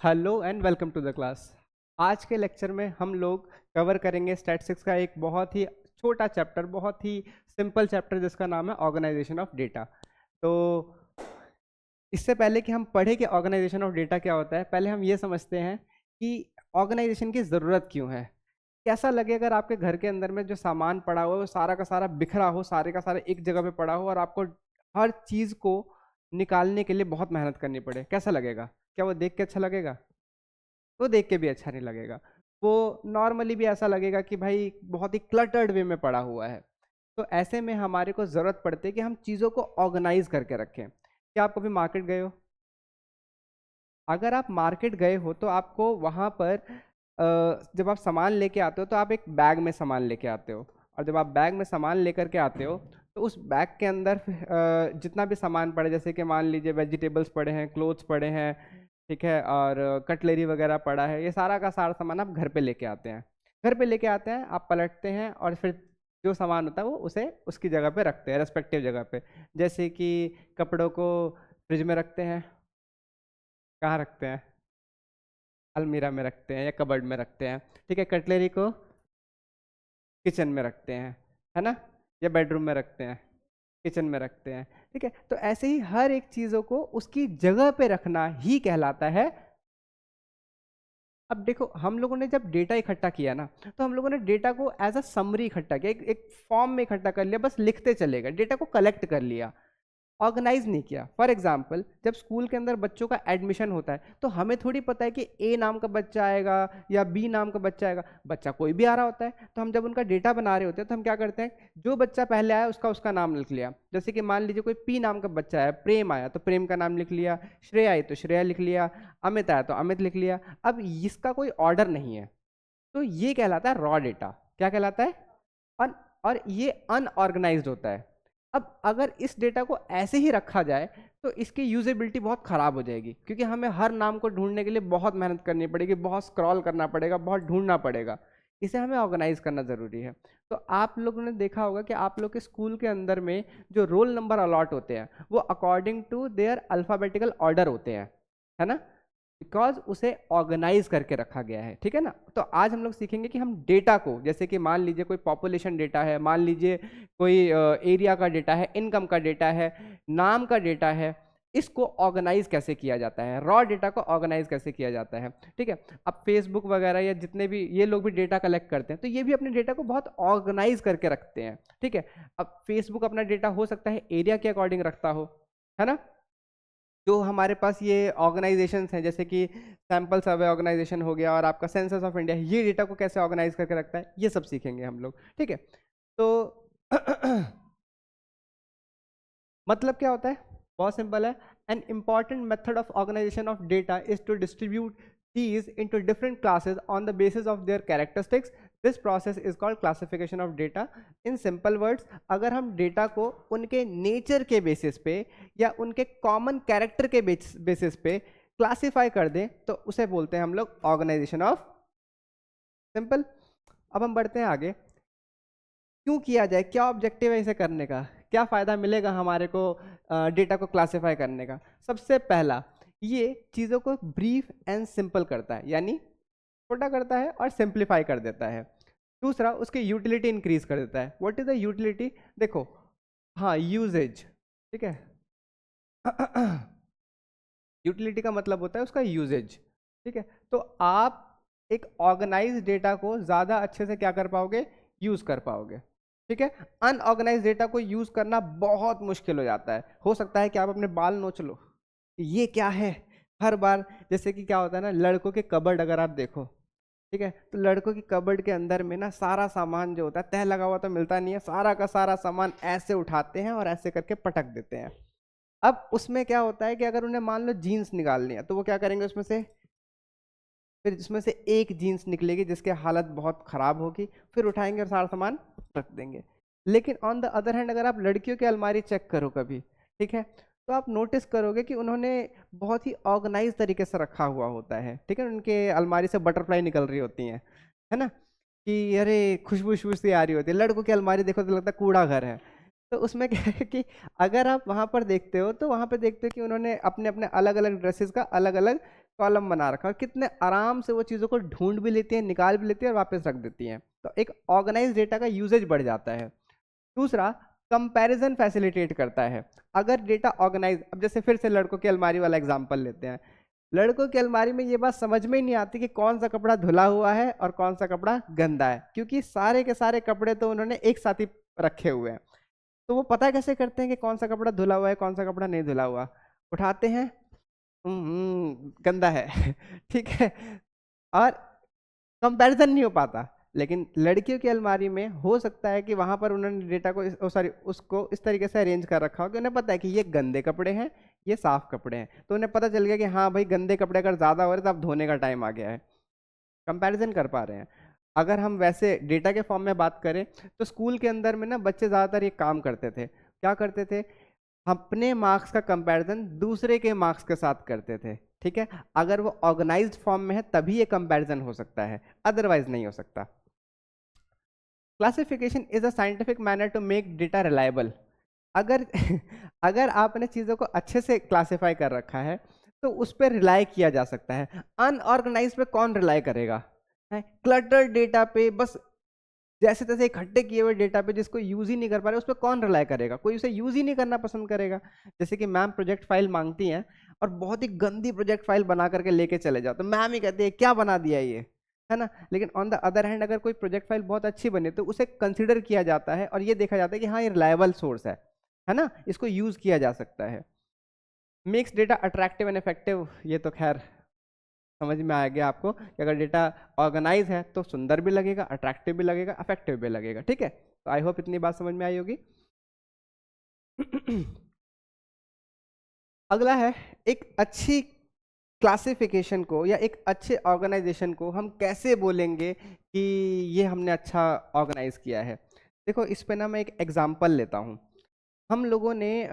Hello and welcome to the class. आज के lecture में हम लोग कवर करेंगे स्टैटिस्टिक्स का एक बहुत ही छोटा चैप्टर, बहुत ही सिंपल चैप्टर जिसका नाम है ऑर्गेनाइजेशन ऑफ डेटा। तो इससे पहले कि हम पढ़े कि ऑर्गेनाइजेशन ऑफ डेटा क्या होता है, पहले हम ये समझते हैं कि ऑर्गेनाइजेशन की ज़रूरत क्यों है। कैसा लगे अगर आपके घर के अंदर में जो सामान पड़ा हुआ है वो सारा का सारा बिखरा हो, सारे का सारा एक जगह पे पड़ा हो और आपको हर चीज़ को निकालने के लिए बहुत मेहनत करनी पड़े, कैसा लगेगा? क्या वो देख के अच्छा लगेगा? वो देख के भी अच्छा नहीं लगेगा। वो नॉर्मली भी ऐसा लगेगा कि भाई बहुत ही क्लटर्ड वे में पड़ा हुआ है। तो ऐसे में हमारे को ज़रूरत पड़ती है कि हम चीज़ों को ऑर्गेनाइज करके रखें। क्या आप कभी मार्केट गए हो? अगर आप मार्केट गए हो तो आपको वहाँ पर जब आप सामान लेके आते हो तो आप एक बैग में सामान लेके आते हो, और जब आप बैग में सामान लेकर के आते हो तो उस बैग के अंदर जितना भी सामान पड़े, जैसे कि मान लीजिए वेजिटेबल्स पड़े हैं, क्लोथ्स पड़े हैं, ठीक है, और कटलरी वगैरह पड़ा है, ये सारा का सारा सामान आप घर पे लेके आते हैं। घर पे लेके आते हैं, आप पलटते हैं और फिर जो सामान होता है वो उसे उसकी जगह पे रखते हैं, रेस्पेक्टिव जगह पे। जैसे कि कपड़ों को फ्रिज में रखते हैं, कहाँ रखते हैं? अलमीरा में रखते हैं या कबर्ड में रखते हैं। ठीक है, कटलरी को किचन में रखते हैं, है ना, या बेडरूम में रखते हैं, किचन में रखते हैं। ठीक है, तो ऐसे ही हर एक चीज़ों को उसकी जगह पे रखना ही कहलाता है। अब देखो, हम लोगों ने जब डेटा इकट्ठा किया ना, तो हम लोगों ने डेटा को एज अ समरी इकट्ठा किया, एक फॉर्म में इकट्ठा कर लिया, बस लिखते चले गए, डेटा को कलेक्ट कर लिया, ऑर्गेनाइज नहीं किया। फॉर एग्जाम्पल, जब स्कूल के अंदर बच्चों का एडमिशन होता है तो हमें थोड़ी पता है कि ए नाम का बच्चा आएगा या बी नाम का बच्चा आएगा, बच्चा कोई भी आ रहा होता है। तो हम जब उनका डेटा बना रहे होते हैं तो हम क्या करते हैं, जो बच्चा पहले आया उसका उसका नाम लिख लिया। जैसे कि मान लीजिए कोई पी नाम का बच्चा है, प्रेम आया तो प्रेम का नाम लिख लिया, श्रेया आई तो श्रेया लिख लिया, अमित आया तो अमित लिख लिया। अब इसका कोई ऑर्डर नहीं है, तो ये कहलाता है रॉ डेटा। क्या कहलाता है? अन, और ये अनऑर्गेनाइज्ड होता है। अब अगर इस डेटा को ऐसे ही रखा जाए तो इसकी यूजेबिलिटी बहुत ख़राब हो जाएगी, क्योंकि हमें हर नाम को ढूंढने के लिए बहुत मेहनत करनी पड़ेगी, बहुत स्क्रॉल करना पड़ेगा, बहुत ढूंढना पड़ेगा। इसे हमें ऑर्गेनाइज करना ज़रूरी है। तो आप लोगों ने देखा होगा कि आप लोग के स्कूल के अंदर में जो रोल नंबर अलॉट होते हैं वो according to their alphabetical order होते हैं, है ना, बिकॉज उसे ऑर्गेनाइज करके रखा गया है। ठीक है ना। तो आज हम लोग सीखेंगे कि हम डेटा को, जैसे कि मान लीजिए कोई पॉपुलेशन डेटा है, मान लीजिए कोई एरिया का डेटा है, इनकम का डेटा है, नाम का डेटा है, इसको ऑर्गेनाइज कैसे किया जाता है, रॉ डेटा को ऑर्गेनाइज कैसे किया जाता है। ठीक है। अब फेसबुक वगैरह या जितने भी ये लोग भी डेटा कलेक्ट करते हैं तो ये भी अपने डेटा को बहुत ऑर्गेनाइज करके रखते हैं। ठीक है। अब फेसबुक अपना डेटा हो सकता है एरिया के अकॉर्डिंग रखता हो, है ना। जो हमारे पास ये ऑर्गेनाइजेशंस हैं, जैसे कि सैंपल सर्वे ऑर्गेनाइजेशन हो गया और आपका सेंसस ऑफ इंडिया, ये डेटा को कैसे ऑर्गेनाइज करके रखता है, ये सब सीखेंगे हम लोग। ठीक है। तो मतलब क्या होता है? बहुत सिंपल है। An important method of organisation of data is to distribute these into different classes on the basis of their characteristics. This process is called classification of data. In simple words, अगर हम data को उनके nature के basis पे या उनके common character के basis पे क्लासीफाई कर दें तो उसे बोलते हैं हम लोग ऑर्गेनाइजेशन ऑफ। सिंपल। अब हम बढ़ते हैं आगे। क्यों किया जाए, क्या ऑब्जेक्टिव है इसे करने का, क्या फ़ायदा मिलेगा हमारे को डेटा को क्लासीफाई करने का? सबसे पहला, ये चीज़ों को ब्रीफ एंड सिंपल करता है, यानी छोटा करता है और सिंप्लीफाई कर देता है। दूसरा, उसकी यूटिलिटी इंक्रीज कर देता है। What is the utility? देखो, हाँ, यूजेज। ठीक है। यूटिलिटी का मतलब होता है उसका यूजेज। ठीक है। तो आप एक ऑर्गेनाइज डेटा को ज़्यादा अच्छे से क्या कर पाओगे, यूज़ कर पाओगे। ठीक है। अनऑर्गेनाइज डेटा को यूज़ करना बहुत मुश्किल हो जाता है। हो सकता है कि आप अपने बाल नोच लो, ये क्या है, हर बार। जैसे कि क्या होता है ना, लड़कों के कबर्ड अगर आप देखो, ठीक है, तो लड़कों की कबर्ड के अंदर में ना सारा सामान जो होता है, तह लगा हुआ तो मिलता नहीं है, सारा का सारा सामान ऐसे उठाते हैं और ऐसे करके पटक देते हैं। अब उसमें क्या होता है कि अगर उन्हें मान लो जीन्स निकालनी है तो वो क्या करेंगे, उसमें से फिर इसमें से एक जीन्स निकलेगी जिसकी हालत बहुत ख़राब होगी, फिर उठाएंगे और सारा सामान रख देंगे। लेकिन ऑन द अदर हैंड अगर आप लड़कियों की अलमारी चेक करो कभी, ठीक है, तो आप नोटिस करोगे कि उन्होंने बहुत ही ऑर्गेनाइज तरीके से रखा हुआ होता है। ठीक है। उनके अलमारी से बटरफ्लाई निकल रही होती हैं, है ना, कि अरे खुशबू खुशबू सी आ रही होती है। लड़कों की अलमारी देखो तो लगता है कूड़ा घर है। तो उसमें क्या है कि अगर आप वहाँ पर देखते हो तो वहाँ पर देखते हो कि उन्होंने अपने अपने अलग अलग ड्रेसेस का अलग अलग कॉलम बना रखा है, और कितने आराम से वो चीज़ों को ढूंढ भी लेती हैं, निकाल भी लेती हैं और वापस रख देती हैं। तो एक ऑर्गेनाइज डेटा का यूजेज बढ़ जाता है। दूसरा, कंपैरिजन फैसिलिटेट करता है। अगर डेटा ऑर्गेनाइज, अब जैसे फिर से लड़कों की अलमारी वाला एग्जांपल लेते हैं, लड़कों की अलमारी में ये बात समझ में ही नहीं आती कि कौन सा कपड़ा धुला हुआ है और कौन सा कपड़ा गंदा है, क्योंकि सारे के सारे कपड़े तो उन्होंने एक साथ ही रखे हुए हैं। तो वो पता कैसे करते हैं कि कौन सा कपड़ा धुला हुआ है, कौन सा कपड़ा नहीं धुला हुआ? उठाते हैं, गंदा है ठीक है, और कंपैरिजन नहीं हो पाता। लेकिन लड़कियों की अलमारी में हो सकता है कि वहां पर उन्होंने डेटा को सॉरी उसको इस तरीके से अरेंज कर रखा हो कि उन्हें पता है कि ये गंदे कपड़े हैं, ये साफ कपड़े हैं, तो उन्हें पता चल गया कि हाँ भाई, गंदे कपड़े अगर ज्यादा हो रहे तो अब धोने का टाइम आ गया है। कंपैरिजन कर पा रहे हैं। अगर हम वैसे डेटा के फॉर्म में बात करें तो स्कूल के अंदर में ना बच्चे ज़्यादातर ये काम करते थे। क्या करते थे? अपने मार्क्स का कंपैरिजन दूसरे के मार्क्स के साथ करते थे। ठीक है, अगर वो ऑर्गेनाइज्ड फॉर्म में है तभी ये कंपैरिजन हो सकता है, अदरवाइज नहीं हो सकता। Classification is a scientific manner to make data reliable. अगर अगर आपने चीज़ों को अच्छे से क्लासिफाई कर रखा है तो उस पर रिलाई किया जा सकता है। अनऑर्गेनाइज पे कौन रिलाई करेगा? है क्लटर डेटा पे, बस जैसे तैसे इकट्ठे किए हुए डेटा पे जिसको यूज ही नहीं कर पा रहे, उस पर कौन रिलाई करेगा? कोई उसे यूज ही नहीं करना पसंद करेगा। जैसे कि मैम प्रोजेक्ट फाइल मांगती हैं और बहुत ही गंदी प्रोजेक्ट फाइल बना करके लेके चले जाओ, तो मैम ही कहती है क्या बना दिया ये, है ना। लेकिन ऑन द अदर हैंड अगर कोई प्रोजेक्ट फाइल बहुत अच्छी बने तो उसे कंसिडर किया जाता है और ये देखा जाता है कि हाँ ये रिलायबल सोर्स है ना, इसको यूज किया जा सकता है। Makes data attractive and effective, ये तो खैर समझ में आ गया आपको कि अगर डेटा ऑर्गेनाइज है तो सुंदर भी लगेगा, अट्रैक्टिव भी लगेगा, इफेक्टिव भी लगेगा। ठीक है, तो आई होप इतनी बात समझ में आई होगी। अगला है, एक अच्छी क्लासिफिकेशन को या एक अच्छे ऑर्गेनाइजेशन को हम कैसे बोलेंगे कि ये हमने अच्छा ऑर्गेनाइज किया है। देखो इस पे ना मैं एक एग्जांपल लेता हूँ। हम लोगों ने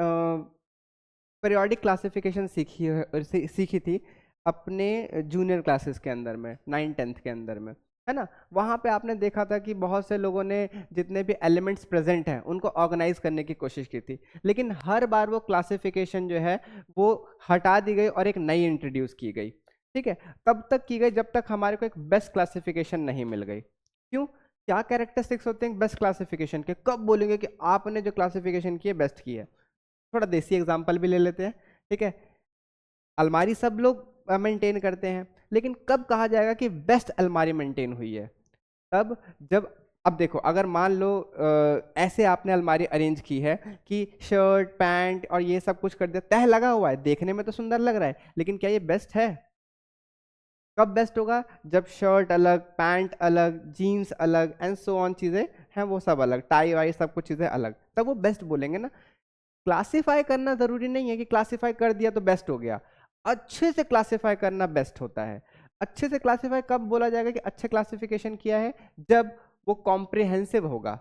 पीरियोडिक क्लासिफिकेशन सीखी थी अपने जूनियर क्लासेस के अंदर में, 9th-10th के अंदर में, है ना। वहाँ पे आपने देखा था कि बहुत से लोगों ने जितने भी एलिमेंट्स प्रेजेंट हैं उनको ऑर्गेनाइज करने की कोशिश की थी, लेकिन हर बार वो क्लासिफिकेशन जो है वो हटा दी गई और एक नई इंट्रोड्यूस की गई। ठीक है, तब तक की गई जब तक हमारे को एक बेस्ट क्लासिफिकेशन नहीं मिल गई। क्यों? क्या कैरेक्टरिस्टिक्स होते हैं बेस्ट क्लासिफिकेशन के? कब बोलेंगे कि आपने जो क्लासिफिकेशन की है बेस्ट की है? थोड़ा देसी एग्जाम्पल भी ले लेते हैं। ठीक है, अलमारी सब लोग मेंटेन करते हैं, लेकिन कब कहा जाएगा कि बेस्ट अलमारी मेंटेन हुई है? तब जब, अब देखो अगर मान लो ऐसे आपने अलमारी अरेंज की है कि शर्ट पैंट और ये सब कुछ कर दिया, तह लगा हुआ है, देखने में तो सुंदर लग रहा है, लेकिन क्या ये बेस्ट है? कब बेस्ट होगा? जब शर्ट अलग, पैंट अलग, जीन्स अलग एंड सो ऑन चीज़ें हैं वो सब अलग, टाई वाई सब कुछ चीज़ें अलग, तब वो बेस्ट बोलेंगे ना। क्लासिफाई करना जरूरी नहीं है कि क्लासिफाई कर दिया तो बेस्ट हो गया, अच्छे से क्लासिफाई करना बेस्ट होता है। अच्छे से क्लासिफाई कब बोला जाएगा कि अच्छे क्लासिफिकेशन किया है? जब वो कॉम्प्रिहेंसिव होगा।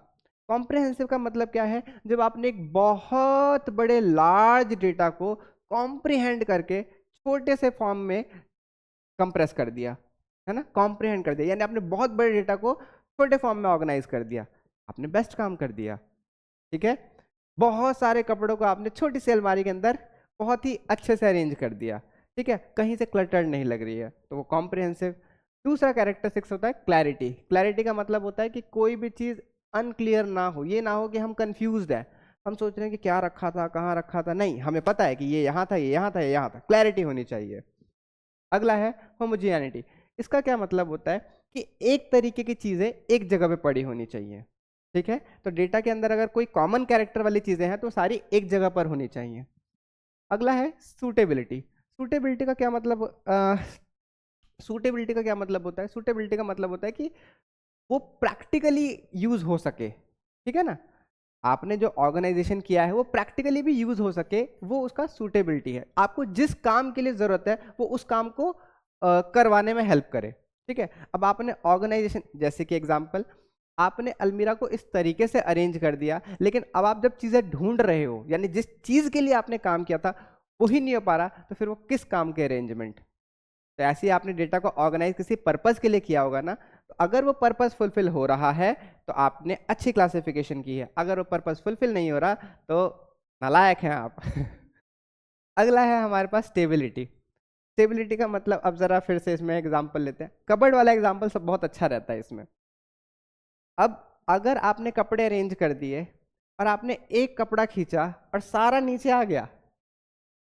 कॉम्प्रिहेंसिव का मतलब क्या है? जब आपने एक बहुत बड़े लार्ज डेटा को कॉम्प्रिहेंड करके छोटे से फॉर्म में कंप्रेस कर दिया, है ना, कॉम्प्रिहेंड कर दिया, यानी आपने बहुत बड़े डेटा को छोटे फॉर्म में ऑर्गेनाइज कर दिया, आपने बेस्ट काम कर दिया। ठीक है, बहुत सारे कपड़ों को आपने छोटी सी अलमारी के अंदर बहुत ही अच्छे से अरेंज कर दिया। ठीक है, कहीं से क्लटर्ड नहीं लग रही है, तो वो कॉम्प्रिहेंसिव। दूसरा कैरेक्टरिस्टिक्स होता है क्लैरिटी। क्लैरिटी का मतलब होता है कि कोई भी चीज़ अनक्लियर ना हो, ये ना हो कि हम कंफ्यूज्ड हैं, हम सोच रहे हैं कि क्या रखा था, कहाँ रखा था, नहीं, हमें पता है कि ये यहाँ था, ये यहाँ था, ये यहाँ था। क्लैरिटी होनी चाहिए। अगला है होमोजिनिटी। इसका क्या मतलब होता है कि एक तरीके की चीज़ें एक जगह पे पड़ी होनी चाहिए। ठीक है, तो डेटा के अंदर अगर कोई कॉमन कैरेक्टर वाली चीज़ें हैं तो सारी एक जगह पर होनी चाहिए। अगला है सूटेबिलिटी। सूटेबिलिटी का क्या मतलब सूटेबिलिटी का क्या मतलब होता है? सूटेबिलिटी का मतलब होता है कि वो प्रैक्टिकली यूज हो सके। ठीक है ना, आपने जो ऑर्गेनाइजेशन किया है वो प्रैक्टिकली भी यूज हो सके, वो उसका सूटेबिलिटी है। आपको जिस काम के लिए जरूरत है वो उस काम को करवाने में हेल्प करे। ठीक है, अब आपने ऑर्गेनाइजेशन, जैसे कि एग्जांपल, आपने अलमीरा को इस तरीके से अरेंज कर दिया, लेकिन अब आप जब चीजें ढूंढ रहे हो, यानी जिस चीज के लिए आपने काम किया था वही नहीं हो पा रहा, तो फिर वो किस काम के अरेंजमेंट? तो ऐसे ही आपने डेटा को ऑर्गेनाइज किसी पर्पस के लिए किया होगा ना, तो अगर वो पर्पस फुलफिल हो रहा है तो आपने अच्छी क्लासिफिकेशन की है, अगर वो पर्पस फुलफिल नहीं हो रहा तो नालायक हैं आप। अगला है हमारे पास स्टेबिलिटी। स्टेबिलिटी का मतलब, अब जरा फिर से इसमें एग्जांपल लेते हैं, कबर्ड वाला एग्जांपल सब बहुत अच्छा रहता है इसमें। अब अगर आपने कपड़े अरेंज कर दिए और आपने एक कपड़ा खींचा और सारा नीचे आ गया,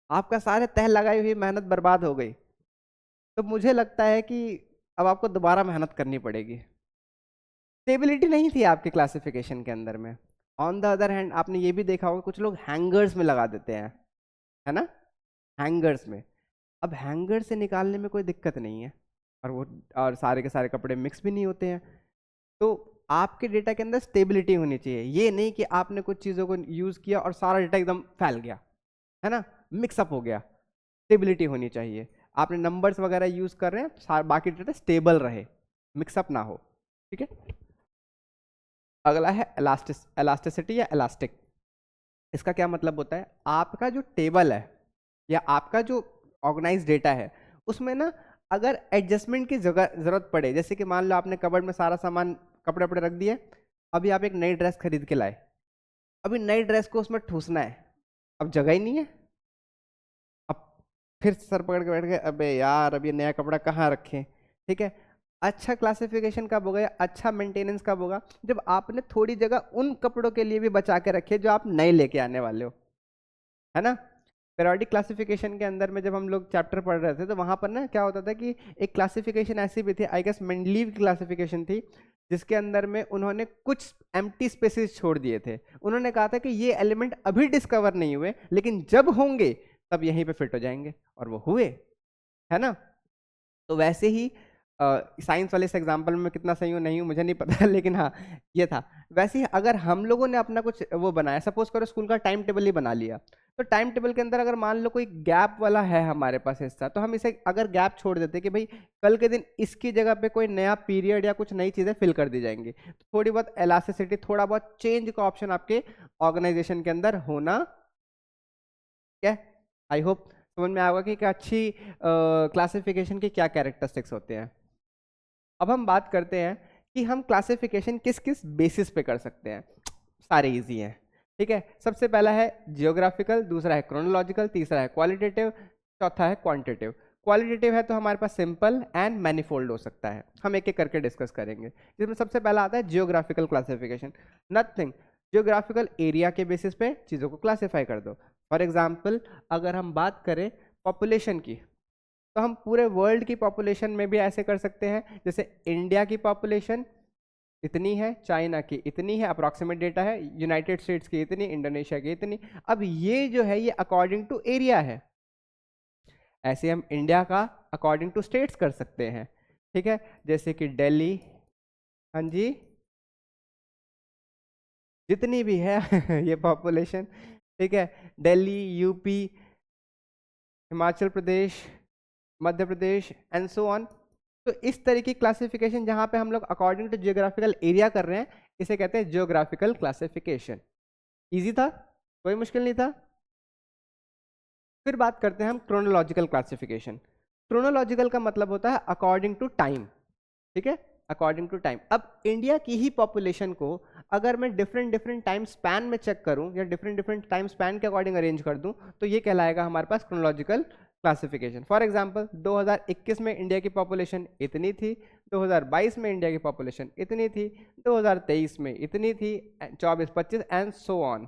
आपका सारे तह लगाई हुई मेहनत बर्बाद हो गई, तो मुझे लगता है कि अब आपको दोबारा मेहनत करनी पड़ेगी। स्टेबिलिटी नहीं थी आपके क्लासिफिकेशन के अंदर में। ऑन द अदर हैंड आपने ये भी देखा होगा कुछ लोग हैंगर्स में लगा देते हैं, है ना, हैंगर्स में। अब हैंगर से निकालने में कोई दिक्कत नहीं है, और वो और सारे के सारे कपड़े मिक्स भी नहीं होते हैं। तो आपके डेटा के अंदर स्टेबिलिटी होनी चाहिए, ये नहीं कि आपने कुछ चीज़ों को यूज़ किया और सारा डेटा एकदम फैल गया, है ना, मिक्सअप हो गया। स्टेबिलिटी होनी चाहिए, आपने नंबर्स वगैरह यूज़ कर रहे हैं, बाकी डेटा स्टेबल रहे, मिक्सअप ना हो, ठीक है। अगला है एलास्टिसिटी या इलास्टिक। इसका क्या मतलब होता है, आपका जो टेबल है या आपका जो ऑर्गेनाइज डेटा है उसमें ना अगर एडजस्टमेंट की जरूरत पड़े, जैसे कि मान लो आपने कबर्ड में सारा सामान कपड़े वपड़े रख दिए, अभी आप एक नई ड्रेस खरीद के लाए, अभी नई ड्रेस को उसमें ठूसना है, अब जगह ही नहीं है, अब फिर सर पकड़ के बैठ गए, अबे यार अब ये नया कपड़ा कहाँ रखें, ठीक है। अच्छा क्लासिफिकेशन कब होगा या अच्छा मेंटेनेंस कब होगा, जब आपने थोड़ी जगह उन कपड़ों के लिए भी बचा के रखे जो आप नए लेके आने वाले हो, है ना। पीरियोडिक क्लासिफिकेशन के अंदर में जब हम लोग चैप्टर पढ़ रहे थे तो वहां पर ना क्या होता था कि एक क्लासिफिकेशन ऐसी भी थी, आई गेस मेंडलीव की क्लासिफिकेशन थी, जिसके अंदर में उन्होंने कुछ एम्प्टी स्पेसेस छोड़ दिए थे। उन्होंने कहा था कि ये एलिमेंट अभी डिस्कवर नहीं हुए, लेकिन जब होंगे तब यहीं पे फिट हो जाएंगे, और वो हुए, है ना। तो वैसे ही साइंस वाले इस एग्जाम्पल में कितना सही हूँ नहीं हूँ मुझे नहीं पता लेकिन हाँ ये था। वैसे ही अगर हम लोगों ने अपना कुछ वो बनाया, सपोज करो स्कूल का टाइम टेबल ही बना लिया, तो टाइम टेबल के अंदर अगर मान लो कोई गैप वाला है हमारे पास हिस्सा, तो हम इसे अगर गैप छोड़ देते कि भाई कल के दिन इसकी जगह पे कोई नया पीरियड या कुछ नई चीज़ें फिल कर दी जाएंगी, तो थोड़ी बहुत एलास्टिसिटी, थोड़ा बहुत चेंज का ऑप्शन आपके ऑर्गेनाइजेशन के अंदर होना, क्या, आई होप समझ में आएगा कि अच्छी क्लासिफिकेशन के क्या कैरेक्टरिस्टिक्स होते हैं। अब हम बात करते हैं कि हम क्लासिफिकेशन किस किस बेसिस पे कर सकते हैं। सारे इजी हैं, ठीक है। सबसे पहला है जियोग्राफिकल, दूसरा है क्रोनोलॉजिकल, तीसरा है क्वालिटेटिव, चौथा है क्वांटिटेटिव। क्वालिटेटिव है तो हमारे पास सिंपल एंड मैनिफोल्ड हो सकता है, हम एक एक करके डिस्कस करेंगे। जिसमें सबसे पहला आता है geographical classification. Nothing, geographical area के बेसिस पे चीज़ों को क्लासीफाई कर दो। फॉर एग्जाम्पल अगर हम बात करें पॉपुलेशन की, तो हम पूरे वर्ल्ड की पॉपुलेशन में भी ऐसे कर सकते हैं, जैसे इंडिया की पॉपुलेशन इतनी है, चाइना की इतनी है, अप्रॉक्सीमेट डेटा है, यूनाइटेड स्टेट्स की इतनी, इंडोनेशिया की इतनी। अब ये जो है ये अकॉर्डिंग टू एरिया है, ऐसे हम इंडिया का अकॉर्डिंग टू स्टेट्स कर सकते हैं, ठीक है। जैसे कि दिल्ली, हाँ जी, जितनी भी है ये पॉपुलेशन, ठीक है, Delhi, UP, Himachal Pradesh, Madhya Pradesh and so on. तो इस तरह की क्लासिफिकेशन जहां पे हम लोग अकॉर्डिंग टू जियोग्राफिकल एरिया कर रहे हैं, इसे कहते हैं जियोग्राफिकल क्लासिफिकेशन। इजी था, कोई मुश्किल नहीं था। फिर बात करते हैं हम क्रोनोलॉजिकल क्लासिफिकेशन। क्रोनोलॉजिकल का मतलब होता है अकॉर्डिंग टू टाइम, ठीक है, अकॉर्डिंग टू टाइम। अब इंडिया की ही पॉपुलेशन को अगर मैं डिफरेंट डिफरेंट टाइम स्पैन में चेक करूं या डिफरेंट डिफरेंट टाइम स्पैन के अकॉर्डिंग अरेंज कर दूं, तो ये कहलाएगा हमारे पास क्रोनोलॉजिकल क्लासिफिकेशन। फॉर एग्जांपल 2021 में इंडिया की पॉपुलेशन इतनी थी, 2022 में इंडिया की पॉपुलेशन इतनी थी, 2023 में इतनी थी, 24-25 एंड सो ऑन।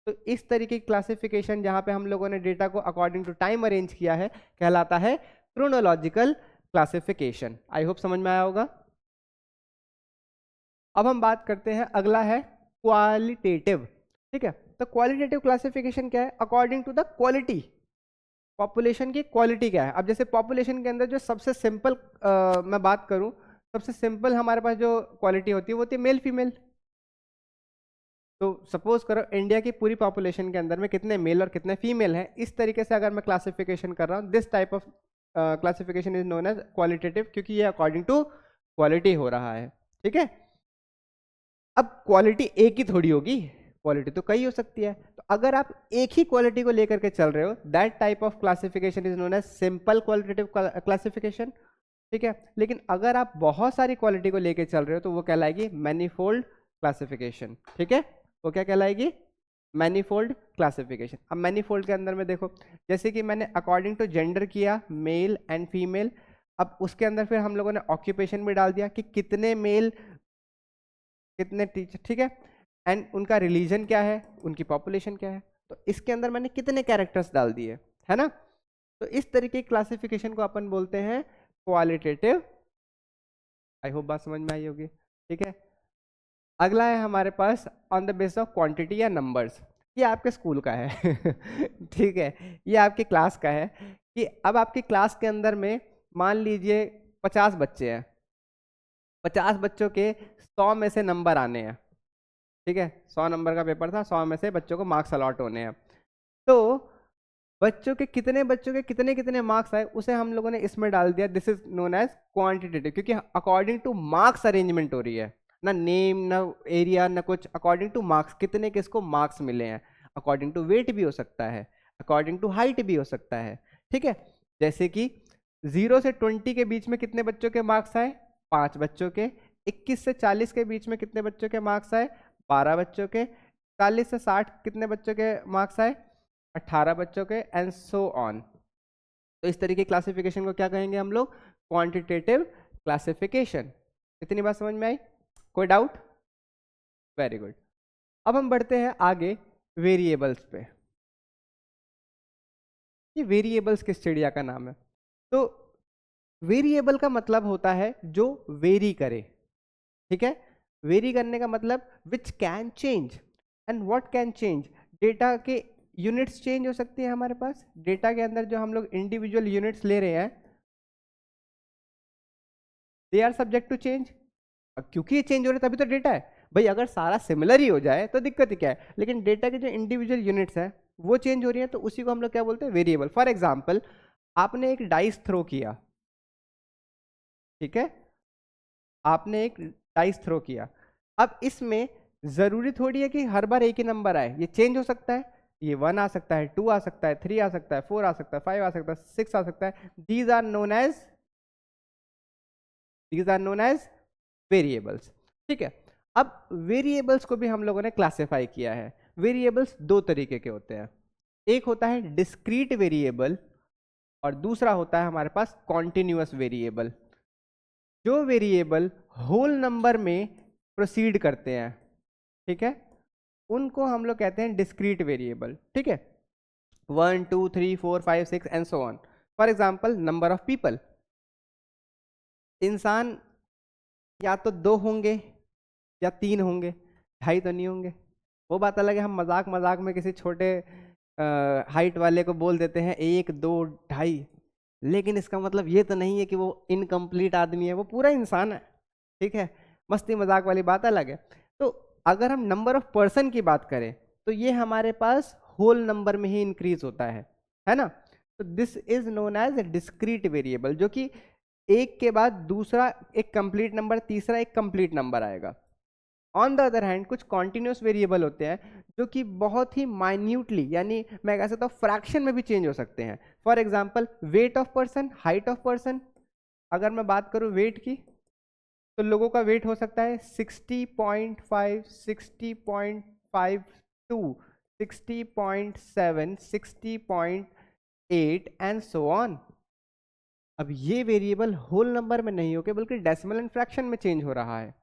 तो इस तरीके की क्लासिफिकेशन जहां पे हम लोगों ने डेटा को अकॉर्डिंग टू टाइम अरेंज किया है, कहलाता है क्रोनोलॉजिकल क्लासिफिकेशन। आई होप समझ में आया होगा। अब हम बात करते हैं, अगला है क्वालिटेटिव, ठीक है। तो क्वालिटेटिव क्लासिफिकेशन क्या है, according to the quality, population की क्वालिटी क्या है। अब जैसे पॉपुलेशन के अंदर जो सबसे सिंपल मैं बात करूं, सबसे सिंपल हमारे पास जो क्वालिटी होती है वो होती है मेल फीमेल। तो सपोज करो इंडिया की पूरी पॉपुलेशन के अंदर में कितने मेल और कितने फीमेल हैं, इस तरीके से अगर मैं क्लासिफिकेशन कर रहा हूँ, this type of classification is known as qualitative, क्योंकि ये अकॉर्डिंग टू क्वालिटी हो रहा है, ठीक है। अब क्वालिटी एक ही थोड़ी होगी, क्वालिटी तो कई हो सकती है। तो अगर आप एक ही क्वालिटी को लेकर के चल रहे हो, that type of classification is known as simple qualitative classification, ठीक है। लेकिन अगर आप बहुत सारी क्वालिटी को लेकर चल रहे हो तो वो कहलाएगी मैनीफोल्ड क्लासिफिकेशन, ठीक है। वो क्या कहलाएगी, मैनीफोल्ड क्लासिफिकेशन। अब मैनीफोल्ड के अंदर में देखो, जैसे कि मैंने अकॉर्डिंग टू जेंडर किया, मेल एंड फीमेल। अब उसके अंदर फिर हम लोगों ने ऑक्यूपेशन भी डाल दिया कि कितने मेल कितने टीचर, ठीक है, एंड उनका रिलीजन क्या है, उनकी पॉपुलेशन क्या है। तो इसके अंदर मैंने कितने कैरेक्टर्स डाल दिए, है ना। तो इस तरीके की क्लासिफिकेशन को अपन बोलते हैं क्वालिटेटिव। आई होप बात समझ में आई होगी, ठीक है। अगला है हमारे pass on the basis of quantity या नंबर्स। ये आपके स्कूल का है ठीक है, ये आपकी क्लास का है कि अब आपकी क्लास के अंदर में मान लीजिए 50 बच्चे हैं, 50 बच्चों के 100 में से नंबर आने हैं, ठीक है, 100 नंबर का पेपर था, 100 में से बच्चों को मार्क्स अलॉट होने हैं। तो बच्चों के कितने कितने मार्क्स आए उसे हम लोगों ने इसमें डाल दिया, this is known as quantitative, क्योंकि अकॉर्डिंग टू मार्क्स अरेंजमेंट हो रही है, ना नेम ना एरिया ना कुछ, अकॉर्डिंग टू मार्क्स, कितने किसको मार्क्स मिले हैं। अकॉर्डिंग टू वेट भी हो सकता है, अकॉर्डिंग टू हाइट भी हो सकता है, ठीक है। जैसे कि 0 से 20 के बीच में कितने बच्चों के मार्क्स आए, 5 बच्चों के। 21 से 40 के बीच में कितने बच्चों के मार्क्स आए, 12 बच्चों के। 40 से 60 कितने बच्चों के मार्क्स आए, 18 बच्चों के, एंड सो ऑन। तो इस तरीके क्लासिफिकेशन को क्या कहेंगे हम लोग, क्वांटिटेटिव क्लासिफिकेशन। इतनी बात समझ में आई, कोई डाउट? Very good. अब हम बढ़ते हैं आगे वेरिएबल्स पे। ये वेरिएबल्स किस चिड़िया का नाम है? तो वेरिएबल का मतलब होता है जो वेरी करे, ठीक है। वेरी करने का मतलब which can change, and what can change. Data के यूनिट्स चेंज हो सकती है हमारे पास, डेटा के अंदर जो हम लोग इंडिविजुअल यूनिट्स ले रहे हैं they are subject to change. क्योंकि ये चेंज हो रहे तभी तो डेटा है भाई, अगर सारा सिमिलर ही हो जाए तो दिक्कत ही क्या है। लेकिन डेटा के जो इंडिविजुअल यूनिट्स है वो चेंज हो रही है, तो उसी को हम लोग क्या बोलते हैं, वेरिएबल। फॉर एग्जाम्पल आपने एक डाइस थ्रो किया, ठीक है, आपने एक डाइस थ्रो किया। अब इसमें जरूरी थोड़ी है कि हर बार एक ही नंबर आए, ये चेंज हो सकता है। ये 1 आ सकता है, 2 आ सकता है, 3 आ सकता है, 4 आ सकता है, 5 आ सकता है, 6 आ सकता है। These are known as variables, ठीक है। अब वेरिएबल्स को भी हम लोगों ने क्लासिफाई किया है। वेरिएबल्स दो तरीके के होते हैं, एक होता है डिस्क्रीट वेरिएबल और दूसरा होता है हमारे पास कॉन्टिन्यूअस वेरिएबल। जो वेरिएबल होल नंबर में प्रोसीड करते हैं, ठीक है, उनको हम लोग कहते हैं डिस्क्रीट वेरिएबल, ठीक है। 1 2 3 4 5 6 and so on. For example number of people, इंसान या तो 2 होंगे या 3 होंगे, 2.5 तो नहीं होंगे। वो बात अलग है, हम मजाक मजाक में किसी छोटे हाइट वाले को बोल देते हैं 1 2 2.5, लेकिन इसका मतलब ये तो नहीं है कि वो इनकम्प्लीट आदमी है, वो पूरा इंसान है, ठीक है। मस्ती मजाक वाली बात अलग है। तो अगर हम नंबर ऑफ पर्सन की बात करें तो ये हमारे पास होल नंबर में ही इंक्रीज होता है ना। तो this is known as discrete variable, जो कि एक के बाद दूसरा एक कंप्लीट नंबर, तीसरा एक कंप्लीट नंबर आएगा। ऑन द अदर हैंड कुछ कॉन्टिन्यूस वेरिएबल होते हैं जो कि बहुत ही माइन्यूटली, यानी मैं कह सकता हूँ फ्रैक्शन में भी चेंज हो सकते हैं। For example weight of person, height of person. अगर मैं बात करूँ वेट की तो लोगों का वेट हो सकता है 60.5, 60.52, 60.7, 60.8 एंड सो ऑन। अब ये वेरिएबल होल नंबर में नहीं होके बल्कि डेसिमल एंड फ्रैक्शन में चेंज हो रहा है,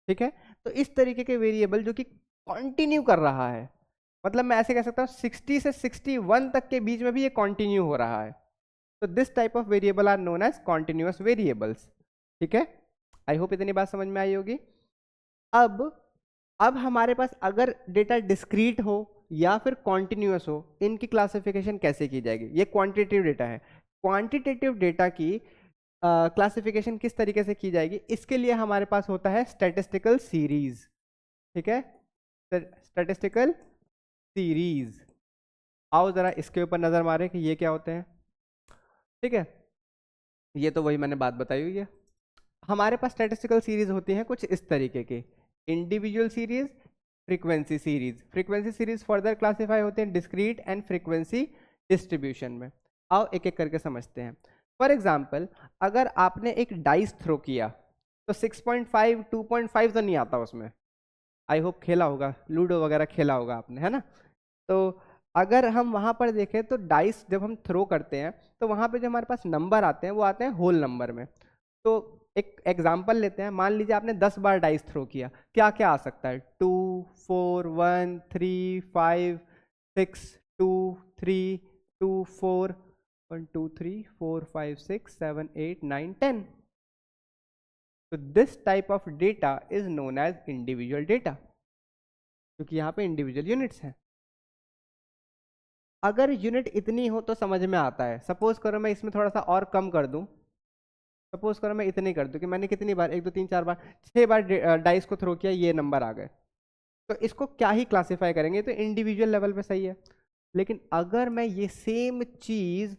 ठीक है। तो इस तरीके के वेरिएबल जो कि कंटिन्यू कर रहा है, मतलब मैं ऐसे कह सकता हूँ 60 से 61 तक के बीच में भी ये कंटिन्यू हो रहा है। तो this type of variable are known as continuous variables, ठीक है। आई होप इतनी बात समझ में आई होगी। अब हमारे पास अगर डेटा डिस्क्रीट हो या फिर कॉन्टिन्यूअस हो, इनकी क्लासिफिकेशन कैसे की जाएगी? ये क्वांटिटेटिव डेटा है। क्वांटिटेटिव डेटा की क्लासिफिकेशन किस तरीके से की जाएगी? इसके लिए हमारे पास होता है स्टैटिस्टिकल सीरीज, ठीक है, स्टैटिस्टिकल सीरीज। आओ जरा इसके ऊपर नजर मारें कि ये क्या होते हैं, ठीक है। ये तो वही मैंने बात बताई हुई है। हमारे पास स्टैटिस्टिकल सीरीज होती हैं कुछ इस तरीके के, individual series, frequency series. Frequency series further classify होते हैं डिस्क्रीट एंड फ्रीक्वेंसी डिस्ट्रीब्यूशन में। आओ एक एक करके समझते हैं। फॉर एग्जाम्पल अगर आपने एक डाइस थ्रो किया तो 6.5, 2.5 तो नहीं आता उसमें। आई होप खेला होगा, लूडो वगैरह खेला होगा आपने, है ना। तो अगर हम वहाँ पर देखें तो डाइस जब हम थ्रो करते हैं तो वहाँ पे जो हमारे पास नंबर आते हैं वो आते हैं होल नंबर में। तो एक एग्जांपल लेते हैं, मान लीजिए आपने 10 बार डाइस थ्रो किया, क्या क्या आ सकता है? 2, 4, 1, 3, 5, 6, 2, 3, 2, 4, 1, 2, 3, 4, 5, 6, 7, 8, 9, 10। तो this type of data is known as individual data, क्योंकि यहाँ पे इंडिविजुअल यूनिट्स हैं। अगर यूनिट इतनी हो तो समझ में आता है। सपोज करो मैं इसमें थोड़ा सा और कम कर दूं, सपोज करो मैं इतनी कर दूं कि मैंने कितनी बार, 1 2 3 4 बार, 6 बार डाइस को थ्रो किया, ये नंबर आ गए, तो इसको क्या ही क्लासिफाई करेंगे, तो इंडिविजुअल लेवल पे सही है। लेकिन अगर मैं ये सेम चीज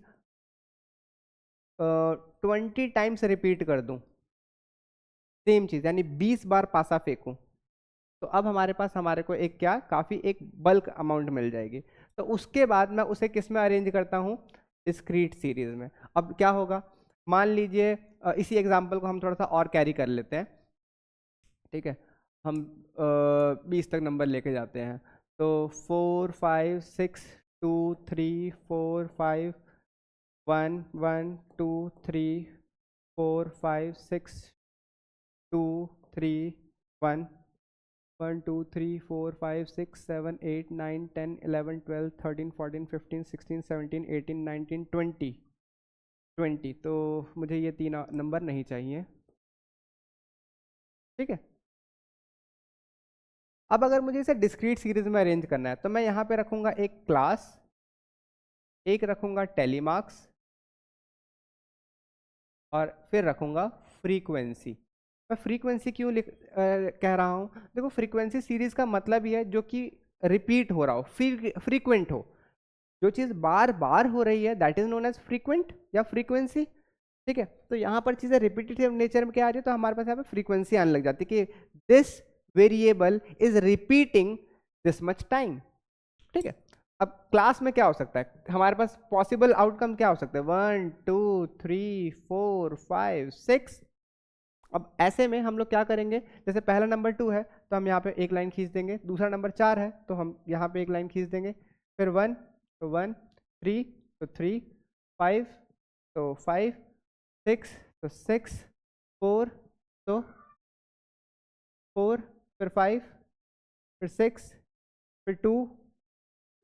20 टाइम्स रिपीट कर दूं, सेम चीज यानी 20 बार पासा फेंकूं, तो अब हमारे पास हमारे को एक क्या, काफी एक बल्क अमाउंट मिल जाएगी। तो उसके बाद मैं उसे किस में अरेंज करता हूँ? डिस्क्रीट सीरीज में। अब क्या होगा, मान लीजिए इसी एग्जांपल को हम थोड़ा सा और कैरी कर लेते हैं, ठीक है। हम 20 तक नंबर लेके जाते हैं, तो 4 5 6 2 3 4 5 1 1 2 3 4 5 6 2 3 1 1 2 3 4 5 6 7 8 9 10 11 12 13 14 15 16 17 18 19 20 20। तो मुझे ये तीन नंबर नहीं चाहिए, ठीक है। अब अगर मुझे इसे डिस्क्रीट सीरीज में अरेंज करना है तो मैं यहाँ पे रखूंगा एक क्लास, एक रखूंगा टेलीमार्क्स, और फिर रखूंगा फ्रीक्वेंसी। मैं फ्रीक्वेंसी क्यों कह रहा हूँ, देखो फ्रीक्वेंसी सीरीज का मतलब ही है जो कि रिपीट हो रहा हो, फ्रीक्वेंट हो। जो चीज़ बार बार हो रही है that is known as frequent या फ्रीक्वेंसी, ठीक है। तो यहाँ पर चीज़ें रिपीटेटिव नेचर में क्या आ रही है, तो हमारे पास यहाँ पे फ्रीक्वेंसी आने लग जाती है कि this variable is repeating this much time, ठीक है। अब क्लास में क्या हो सकता है, हमारे पास पॉसिबल आउटकम क्या हो सकता है, 1 2 3 4 5 6। अब ऐसे में हम लोग क्या करेंगे, जैसे पहला नंबर 2 है तो हम यहाँ पे एक लाइन खींच देंगे, दूसरा नंबर 4 है तो हम यहाँ पे एक लाइन खींच देंगे, फिर 1 तो 1, 3 तो 3, 5 तो 5, 6 तो 6, 4 तो 4, फिर 5, फिर 6, फिर 2,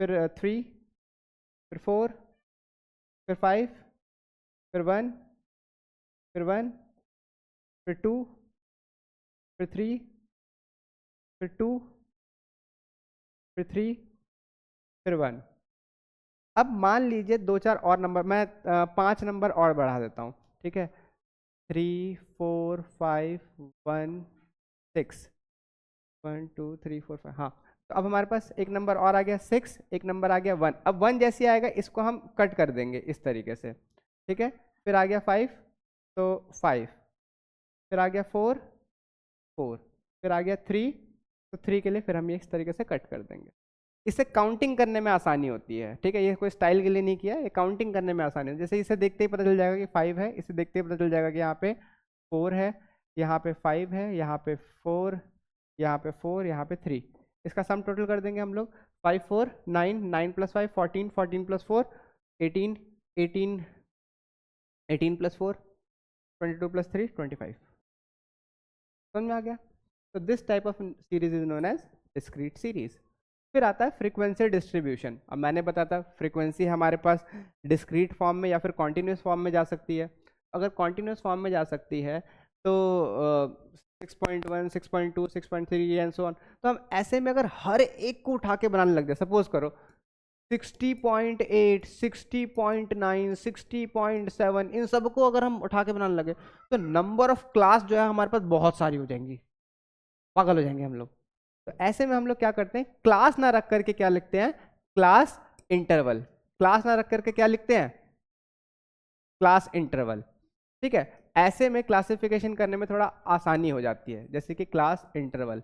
फिर 3, फिर 4, फिर 5, फिर 1, फिर 1, फिर 2, फिर 3, फिर 2, फिर 3, फिर 1। अब मान लीजिए दो चार और नंबर, मैं 5 नंबर और बढ़ा देता हूँ, ठीक है। 3 4 5 1 6, 1 2 3 4 5, हाँ। तो अब हमारे पास एक नंबर और आ गया 6, एक नंबर आ गया 1। अब 1 जैसे आएगा इसको हम कट कर देंगे इस तरीके से, ठीक है। फिर आ गया 5 तो 5, फिर आ गया 4 4, फिर आ गया 3 तो 3 के लिए फिर हम ये इस तरीके से कट कर देंगे। इससे काउंटिंग करने में आसानी होती है, ठीक है। ये कोई स्टाइल के लिए नहीं किया, ये काउंटिंग करने में आसानी होती है। जैसे इसे देखते ही पता चल जाएगा कि 5 है, इसे देखते ही पता चल जाएगा कि यहाँ पे 4 है, यहाँ पे 5 है, यहाँ पे 4, यहाँ पे 4, यहाँ पे 3। इसका सम टोटल कर देंगे हम लोग, 5 4 9, 9 + 5 14, 14 + 4 18, 18, 18 + 4 22 + 3 25। समझ में आ गया? तो this type of series is known as discrete series. फिर आता है फ्रीक्वेंसी डिस्ट्रीब्यूशन। अब मैंने बताया था फ्रीक्वेंसी हमारे पास डिस्क्रीट फॉर्म में या फिर कॉन्टिन्यूस फॉर्म में जा सकती है। अगर कॉन्टिन्यूस फॉर्म में जा सकती है तो 6.1 6.2 6.3 एंड सो ऑन। तो हम ऐसे में अगर हर एक को उठा के बनाने लग जाए, सपोज करो 60.8 60.9 60.7, इन सबको अगर हम उठा के बनाने लगे तो नंबर ऑफ क्लास जो है हमारे पास बहुत सारी हो जाएंगी, पागल हो जाएंगे हम लोग। तो ऐसे में हम लोग क्या करते हैं, क्लास ना रख करके क्या लिखते हैं, क्लास इंटरवल। क्लास ना रख करके क्या लिखते हैं, क्लास इंटरवल, ठीक है। ऐसे में क्लासिफिकेशन करने में थोड़ा आसानी हो जाती है, जैसे कि क्लास इंटरवल।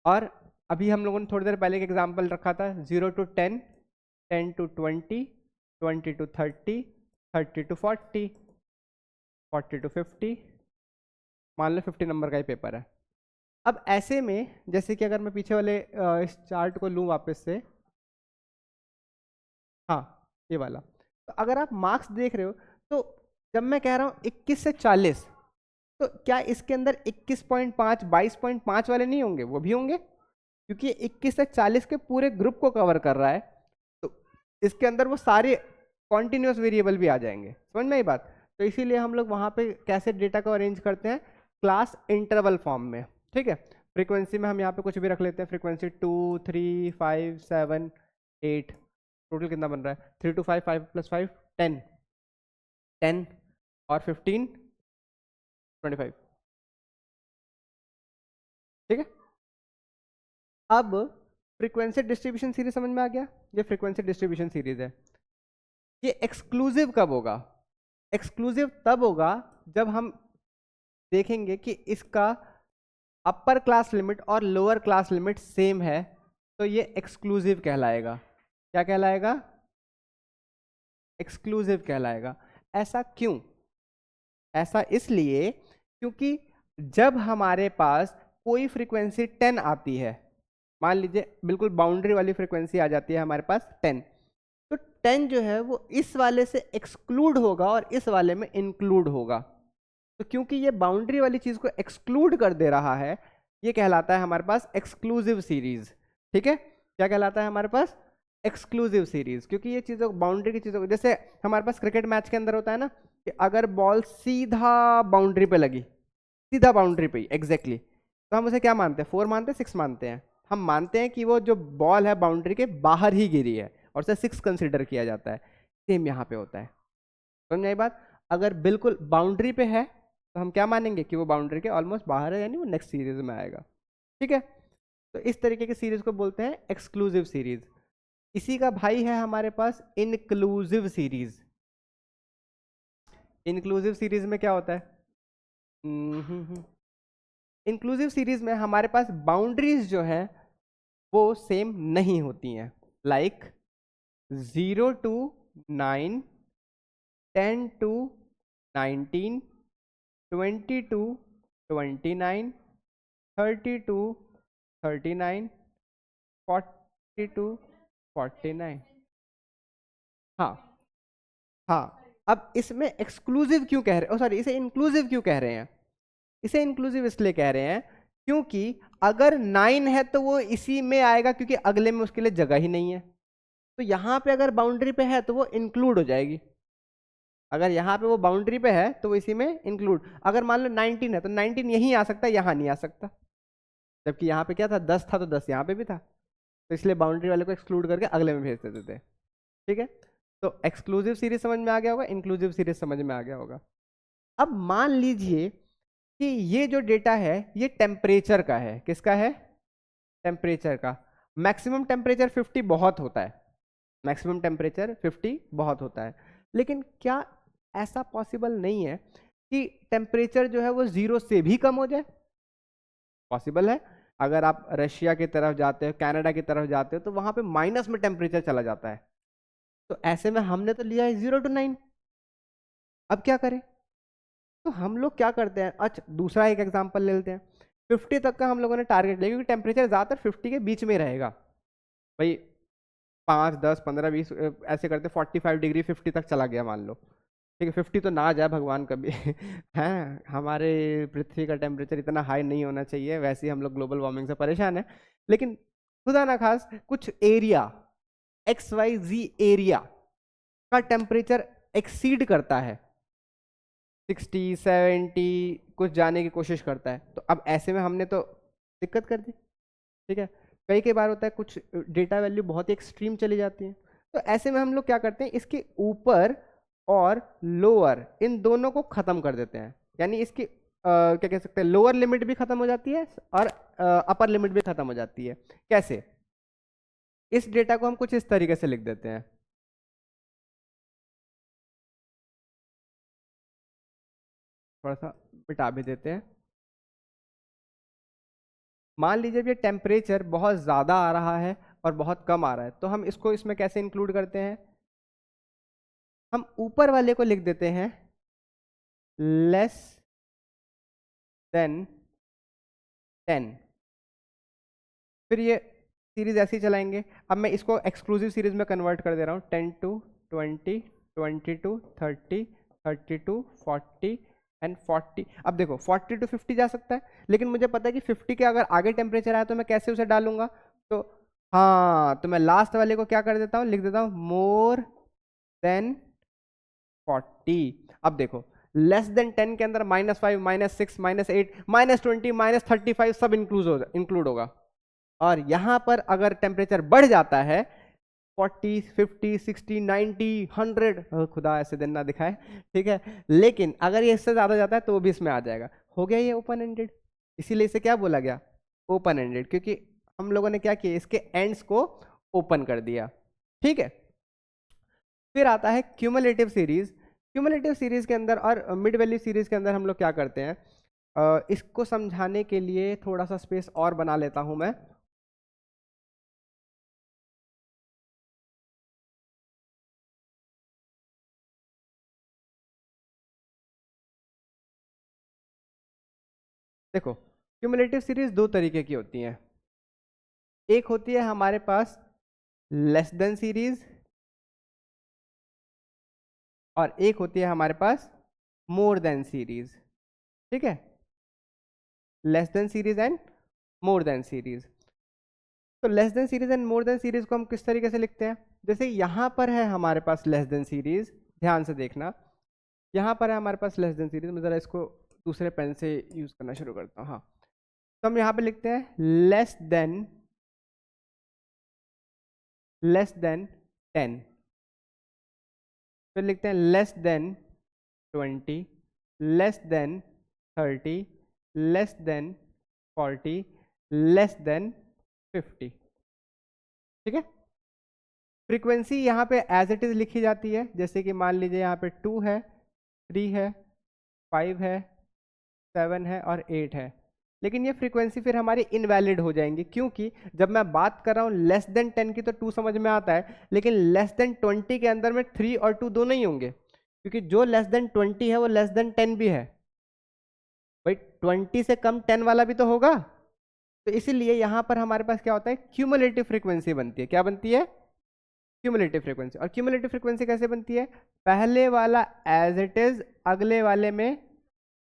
और अभी हम लोगों ने थोड़ी देर पहले एक एग्जांपल रखा था 0 to 10, 10 to 20, 20 to 30, 30 to 40, 40 to 50। मान लो 50 नंबर का ही पेपर है। अब ऐसे में जैसे कि अगर मैं पीछे वाले इस चार्ट को लूँ वापस से, हाँ ये वाला। तो अगर आप मार्क्स देख रहे हो तो जब मैं कह रहा हूँ 21 से 40, तो क्या इसके अंदर 21.5 22.5 वाले नहीं होंगे? वो भी होंगे, क्योंकि 21 से 40 के पूरे ग्रुप को कवर कर रहा है। तो इसके अंदर वो सारे कॉन्टिन्यूस वेरिएबल भी आ जाएंगे। समझ में आई बात? तो इसीलिए हम लोग वहाँ पे कैसे डेटा को अरेंज करते हैं, क्लास इंटरवल फॉर्म में। ठीक है, फ्रीक्वेंसी में हम यहाँ पे कुछ भी रख लेते हैं, फ्रीक्वेंसी 2 3 5 7 8, टोटल कितना बन रहा है? 3 2 5 5 + 5 10, 10 और 15 25। ठीक है, अब फ्रीक्वेंसी डिस्ट्रीब्यूशन सीरीज समझ में आ गया? ये फ्रीक्वेंसी डिस्ट्रीब्यूशन सीरीज है। ये एक्सक्लूसिव कब होगा? एक्सक्लूसिव तब होगा जब हम देखेंगे कि इसका अपर क्लास लिमिट और लोअर क्लास लिमिट सेम है, तो ये एक्सक्लूसिव कहलाएगा। क्या कहलाएगा? एक्सक्लूसिव कहलाएगा। ऐसा क्यों? ऐसा इसलिए क्योंकि जब हमारे पास कोई फ्रीक्वेंसी 10 आती है, मान लीजिए बिल्कुल बाउंड्री वाली फ्रीक्वेंसी आ जाती है हमारे पास 10, तो 10 जो है वो इस वाले से एक्सक्लूड होगा और इस वाले में इंक्लूड होगा। तो क्योंकि ये बाउंड्री वाली चीज को एक्सक्लूड कर दे रहा है, ये कहलाता है हमारे पास एक्सक्लूसिव सीरीज। ठीक है, क्या कहलाता है हमारे पास? Exclusive series. क्योंकि ये चीजों बाउंड्री की चीजों, जैसे हमारे पास क्रिकेट मैच के अंदर होता है ना कि अगर बॉल सीधा बाउंड्री पे लगी, सीधा बाउंड्री पे एग्जैक्टली, तो हम उसे क्या मानते हैं? 4 मानते हैं, 6 मानते हैं? हम मानते हैं कि वो जो बॉल है बाउंड्री के बाहर ही गिरी है और उसे 6 कंसिडर किया जाता है। सेम यहाँ पे होता है। समझ में आई बात? अगर बिल्कुल बाउंड्री पे है तो हम क्या मानेंगे कि वो बाउंड्री के ऑलमोस्ट बाहर है, यानी वो नेक्स्ट सीरीज में आएगा। ठीक है, तो इस तरीके की सीरीज को बोलते हैं एक्सक्लूसिव सीरीज। इसी का भाई है हमारे पास इनक्लूसिव सीरीज। इनक्लूसिव सीरीज में क्या होता है? इंक्लूसिव सीरीज में हमारे पास बाउंड्रीज जो है वो सेम नहीं होती हैं। Like 0 to 9, 10 to 19, 20 to 29, 30 to 39, 40 to 49। हाँ हाँ, अब इसमें एक्सक्लूसिव क्यों कह रहे, सॉरी, इसे इंक्लूसिव क्यों कह रहे हैं? इसे इंक्लूसिव इसलिए कह रहे हैं क्योंकि अगर 9 है तो वो इसी में आएगा, क्योंकि अगले में उसके लिए जगह ही नहीं है। तो यहाँ पे अगर बाउंड्री पे है तो वो इंक्लूड हो जाएगी। अगर यहाँ पे वो बाउंड्री पे है तो वो इसी में इंक्लूड। अगर मान लो 19 है तो 19 यहीं आ सकता है, यहाँ नहीं आ सकता। जबकि यहाँ पे क्या था? 10 था, तो 10 यहाँ पे भी था। तो इसलिए बाउंड्री वाले को एक्सक्लूड करके अगले में भेज देते थे। ठीक है, तो एक्सक्लूसिव सीरीज समझ में आ गया होगा, इंक्लूसिव सीरीज समझ में आ गया होगा। अब मान लीजिए कि ये जो डेटा है ये टेम्परेचर का है। किसका है? टेम्परेचर का। मैक्सिमम टेम्परेचर 50 बहुत होता है, मैक्सिमम टेम्परेचर 50 बहुत होता है। लेकिन क्या ऐसा पॉसिबल नहीं है कि टेम्परेचर जो है वो 0 से भी कम हो जाए? पॉसिबल है। अगर आप रशिया की तरफ जाते हो, कनाडा की तरफ जाते हो, तो वहां पे माइनस में टेम्परेचर चला जाता है। तो ऐसे में हमने तो लिया है 0 to 9। अब क्या करें? तो हम लोग क्या करते हैं, अच्छा दूसरा एक एग्जांपल ले लेते हैं। 50 तक का हम लोगों ने टारगेट लिया, क्योंकि टेम्परेचर ज़्यादातर 50 के बीच में रहेगा भाई। 5 10 15 20 ऐसे करते 45 डिग्री 50 तक चला गया मान लो। ठीक है, 50 तो ना आ जाए भगवान कभी हैं, हमारे पृथ्वी का टेम्परेचर इतना हाई नहीं होना चाहिए, वैसे ही हम लोग ग्लोबल वार्मिंग से परेशान है। लेकिन खुदा ना खास कुछ एरिया, XYZ एरिया का टेम्परेचर एक्सीड करता है, 60 70 कुछ जाने की कोशिश करता है, तो अब ऐसे में हमने तो दिक्कत कर दी। ठीक है, कई कई बार होता है कुछ डेटा वैल्यू बहुत ही एक्सट्रीम चली जाती है। तो ऐसे में हम लोग क्या करते हैं, इसके ऊपर और लोअर इन दोनों को खत्म कर देते हैं। यानी इसकी क्या कह सकते हैं, लोअर लिमिट भी खत्म हो जाती है और अपर लिमिट भी खत्म हो जाती है। कैसे? इस डेटा को हम कुछ इस तरीके से लिख देते हैं, थोड़ा सा मिटा भी देते हैं। मान लीजिए ये टेम्परेचर बहुत ज़्यादा आ रहा है और बहुत कम आ रहा है, तो हम इसको इसमें कैसे इंक्लूड करते हैं? हम ऊपर वाले को लिख देते हैं लेस देन 10। फिर ये सीरीज ऐसे ही चलाएंगे। अब मैं इसको एक्सक्लूसिव सीरीज में कन्वर्ट कर दे रहा हूँ, 10 to 20, 20 to 30, 30 to 40 एंड 40। अब देखो 40 to 50 जा सकता है, लेकिन मुझे पता है कि 50 के अगर आगे टेम्परेचर आया तो मैं कैसे उसे डालूंगा। तो हाँ, तो मैं लास्ट वाले को क्या कर देता हूँ, लिख देता हूँ मोर देन 40। अब देखो लेस देन 10 के अंदर -5, -6, -8, -20, -35 सब इंक्लूड होगा। और यहां पर अगर टेम्परेचर बढ़ जाता है 40, 50, 60, 90, 100, खुदा ऐसे दिन ना दिखाए, ठीक है, लेकिन अगर ये इससे ज्यादा जाता है तो वो भी इसमें आ जाएगा। हो गया ये ओपन एंडेड, इसीलिए इसे क्या बोला गया, ओपन एंडेड, क्योंकि हम लोगों ने क्या किया, इसके एंड्स को ओपन कर दिया। ठीक है, फिर आता है क्यूमुलेटिव सीरीज। क्यूमुलेटिव सीरीज के अंदर और मिड वैल्यू सीरीज के अंदर हम लोग क्या करते हैं, इसको समझाने के लिए थोड़ा सा स्पेस और बना लेता हूं मैं। देखो क्यूमुलेटिव सीरीज दो तरीके की होती हैं। एक होती है हमारे पास लेस देन सीरीज, और एक होती है हमारे पास मोर देन सीरीज। ठीक है, less than series and more than series. तो less than series and more than series को हम किस तरीके से लिखते हैं, जैसे यहां पर है हमारे पास लेस देन सीरीज, ध्यान से देखना, यहां पर है हमारे पास लेस देन सीरीज। मैं जरा इसको दूसरे पेन से यूज करना शुरू करता हूँ। हाँ, तो हम यहां पे लिखते हैं लेस देन 10, फिर लिखते हैं less than 20, less than 30, less than 40, less than 50। ठीक है, फ्रीक्वेंसी यहाँ पे एज इट इज लिखी जाती है, जैसे कि मान लीजिए यहाँ पे 2 है, 3 है, 5 है, 7 है और 8 है, लेकिन ये फ्रीक्वेंसी फिर हमारी इनवैलिड हो जाएंगी, क्योंकि जब मैं बात कर रहा हूँ लेस देन 10 की तो 2 समझ में आता है, लेकिन लेस देन 20 के अंदर में 3 और 2 दोनों ही होंगे, क्योंकि जो लेस देन 20 है वो लेस देन 10 भी है भाई, 20 से कम 10 वाला भी तो होगा। तो इसीलिए यहां पर हमारे पास क्या होता है, क्यूमुलेटिव फ्रीक्वेंसी बनती है। क्या बनती है, क्यूमुलेटिव फ्रीक्वेंसी। और क्यूमुलेटिव फ्रीक्वेंसी कैसे बनती है, पहले वाला एज इट इज अगले वाले में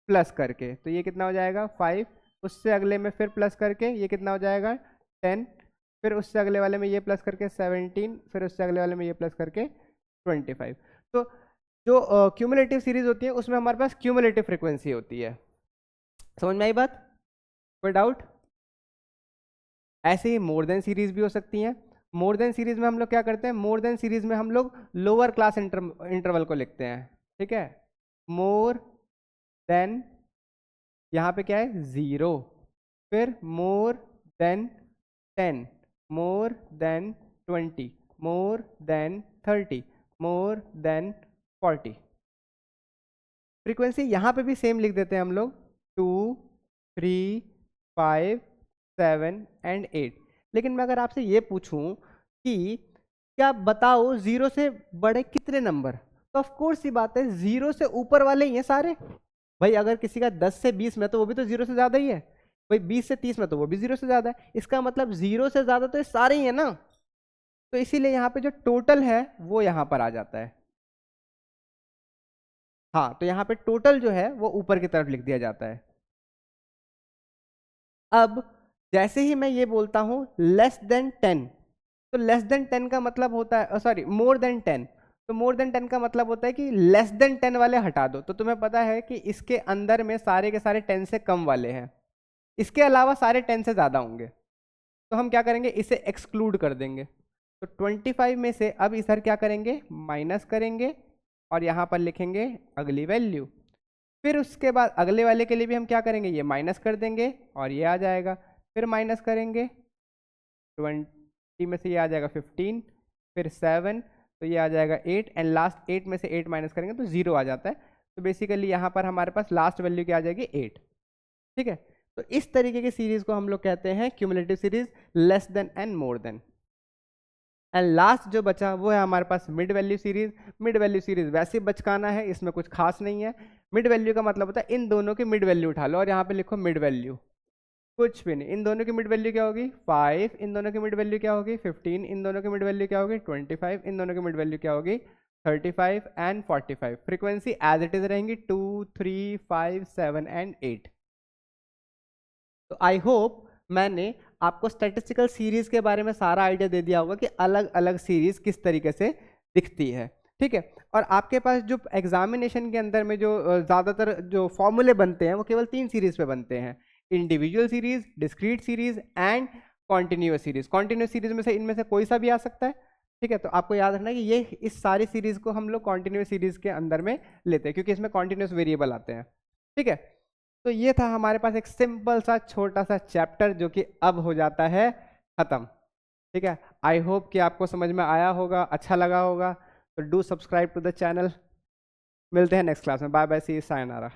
प्लस करके, तो ये कितना हो जाएगा 5, उससे अगले में फिर प्लस करके ये कितना हो जाएगा 10, फिर उससे अगले वाले में ये प्लस करके 17, फिर उससे अगले वाले में ये प्लस करके 25। तो जो क्यूमुलेटिव सीरीज होती है उसमें हमारे पास क्यूमुलेटिव फ्रीक्वेंसी होती है। समझ में आई बात, कोई डाउट। ऐसे ही मोर देन सीरीज भी हो सकती हैं। मोर देन सीरीज में हम लोग क्या करते हैं, मोर देन सीरीज में हम लोग लोअर क्लास इंटरवल को लिखते हैं। ठीक है, मोर देन, यहाँ पे क्या है 0, फिर more than 10, more than 20, more than 30, more than 40। Frequency यहाँ पे भी सेम लिख देते हैं हम लोग, 2, 3, 5, 7 एंड 8। लेकिन मैं अगर आपसे ये पूछूं कि क्या बताओ 0 से बड़े कितने नंबर, तो ऑफ कोर्स ये बात है 0 से ऊपर वाले ही हैं सारे। भाई अगर किसी का 10 से 20 में तो वो भी तो 0 से ज्यादा ही है, भाई 20 से 30 में तो वो भी 0 से ज्यादा है, इसका मतलब 0 से ज्यादा तो ये सारे ही है ना। तो इसीलिए यहाँ पे जो टोटल है वो यहाँ पर आ जाता है। हाँ, तो यहाँ पे टोटल जो है वो ऊपर की तरफ लिख दिया जाता है। अब जैसे ही मैं ये बोलता हूं लेस देन 10, तो लेस देन 10 का मतलब होता है, सॉरी मोर देन 10, तो मोर देन 10 का मतलब होता है कि लेस देन 10 वाले हटा दो। तो तुम्हें पता है कि इसके अंदर में सारे के सारे 10 से कम वाले हैं, इसके अलावा सारे 10 से ज़्यादा होंगे, तो हम क्या करेंगे, इसे एक्सक्लूड कर देंगे। तो 25 में से अब इधर क्या करेंगे, माइनस करेंगे और यहाँ पर लिखेंगे अगली वैल्यू। फिर उसके बाद अगले वाले के लिए भी हम क्या करेंगे, ये माइनस कर देंगे और ये आ जाएगा, फिर माइनस करेंगे 20 में से ये आ जाएगा 15, फिर 7, तो ये आ जाएगा 8 एंड लास्ट 8 में से 8 माइनस करेंगे तो 0 आ जाता है। तो बेसिकली यहाँ पर हमारे पास लास्ट वैल्यू क्या आ जाएगी 8। ठीक है, तो इस तरीके की सीरीज को हम लोग कहते हैं cumulative series, less than and more than. And last जो बचा वो है हमारे पास mid value series. Mid value series वैसे बचकाना है, इसमें कुछ खास नहीं है। मिड वैल्यू का मतलब होता है इन दोनों की मिड वैल्यू उठा लो और यहाँ पे लिखो मिड वैल्यू। कुछ भी नहीं। इन दोनों की मिड वैल्यू क्या होगी 5, इन दोनों की मिड वैल्यू क्या होगी 15, इन दोनों की मिड वैल्यू क्या होगी 25, इन दोनों की मिड वैल्यू क्या होगी 35 and 45। Frequency as it is रहेंगी 2, 3, 5, 7 एंड 8। तो आई होप मैंने आपको स्टैटिस्टिकल सीरीज के बारे में सारा आइडिया दे दिया होगा कि अलग अलग सीरीज किस तरीके से दिखती है, ठीक है। और आपके पास जो एग्जामिनेशन के अंदर में जो ज़्यादातर जो फॉर्मूले बनते हैं वो केवल 3 सीरीज पे बनते हैं, individual series, discrete series and continuous series. Continuous series में से इनमें से कोई सा भी आ सकता है, ठीक है। तो आपको याद रखना है कि ये इस सारी सीरीज को हम लोग कॉन्टिन्यूअस सीरीज के अंदर में लेते हैं क्योंकि इसमें कॉन्टिन्यूअस वेरिएबल आते हैं, ठीक है। तो ये था हमारे पास एक सिंपल सा छोटा सा चैप्टर जो कि अब हो जाता है खत्म, ठीक है। आई होप कि आपको समझ में आया होगा, अच्छा लगा होगा। तो do subscribe to the channel. मिलते हैं नेक्स्ट क्लास में। Bye bye, see you, sayonara.